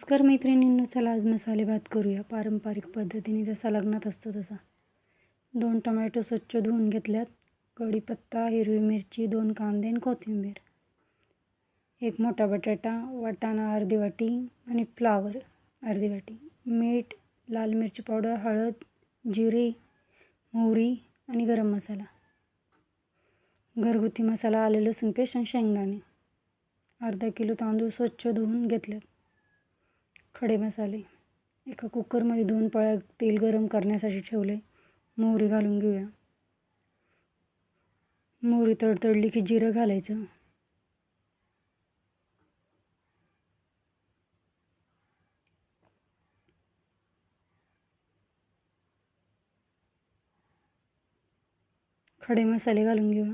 नमस्कार मैत्रिणींनो, चला आज मसाले भात करूया पारंपरिक पद्धतीने, जसा लग्नात असतो तसा। 2 टोमॅटो स्वच्छ धुवून घेतल्यात, कढीपत्ता, हिरवी मिरची, 2 कांदे आणि कोथिंबीर, 1 मोठा बटाटा, वाटाणा अर्धी वाटी आणि फ्लावर अर्धी वाटी, मीठ, लाल मिरची पावडर, हळद, जिरे, मोहरी आणि गरम मसाला, घरगुती मसाला, आले लसूण पेस्ट आणि शेंगदाणे, अर्धा किलो तांदूळ स्वच्छ धुवून घेतल्यात, खडे मसाले, एका कुकरमध्ये 2 पळ्या तेल गरम करण्यासाठी ठेवले, मोहरी घालून घेऊया। मोहरी तडतडली की जिरं घालायचं, खडे मसाले घालून घेऊया,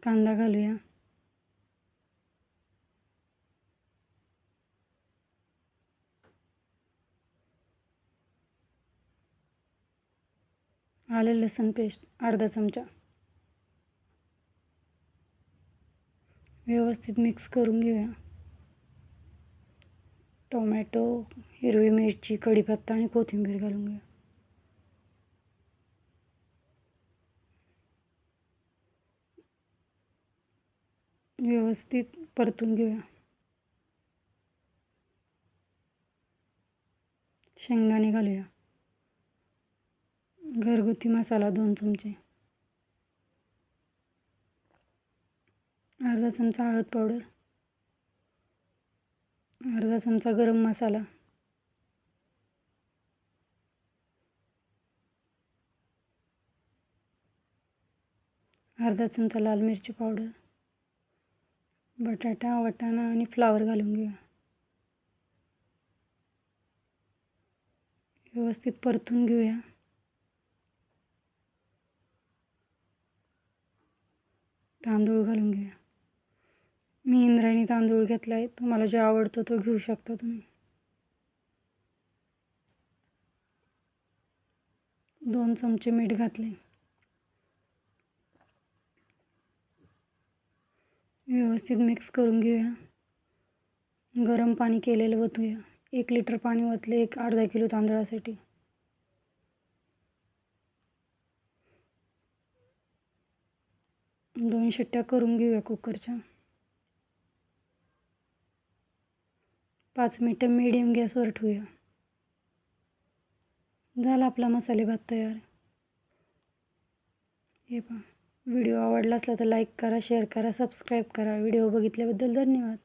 कांदा घालूया, आले लसूण पेस्ट अर्धा चमचा, व्यवस्थित मिक्स करून घेऊया। टोमॅटो, हिरवी मिरची, कढीपत्ता आणि कोथिंबीर घालून घेऊया, व्यवस्थित परतून घेऊया। शेंगदाणे घालूया, घरगुती मसाला 2 चमचे, अर्धा चमचा हळद पावडर, अर्धा चमचा गरम मसाला, अर्धा चमचा लाल मिरची पावडर, बटाटा, वाटाणा आणि फ्लावर घालून घेऊया, व्यवस्थित परतून घेऊया। तांदूळ घालून घेऊया, मी इंद्रायणी तांदूळ घेतला आहे, तुम्हाला जो आवडतो तो घेऊ शकता तुम्ही। 2 चमचे मीठ घातले, व्यवस्थित मिक्स करून घेऊया। गरम पाणी केलेलं ओतूया, 1 लिटर पाणी ओतले अर्धा किलो तांदळासाठी, 2 शिट्ट्या करून घेऊया कुकरच्या, 5 मिनिटं मीडियम गॅसवर ठेवूया। झाला आपला मसाले भात तयार। हे पहा, व्हिडिओ आवडला असला तर लाईक करा, शेअर करा, सबस्क्राईब करा। व्हिडिओ बघितल्याबद्दल धन्यवाद।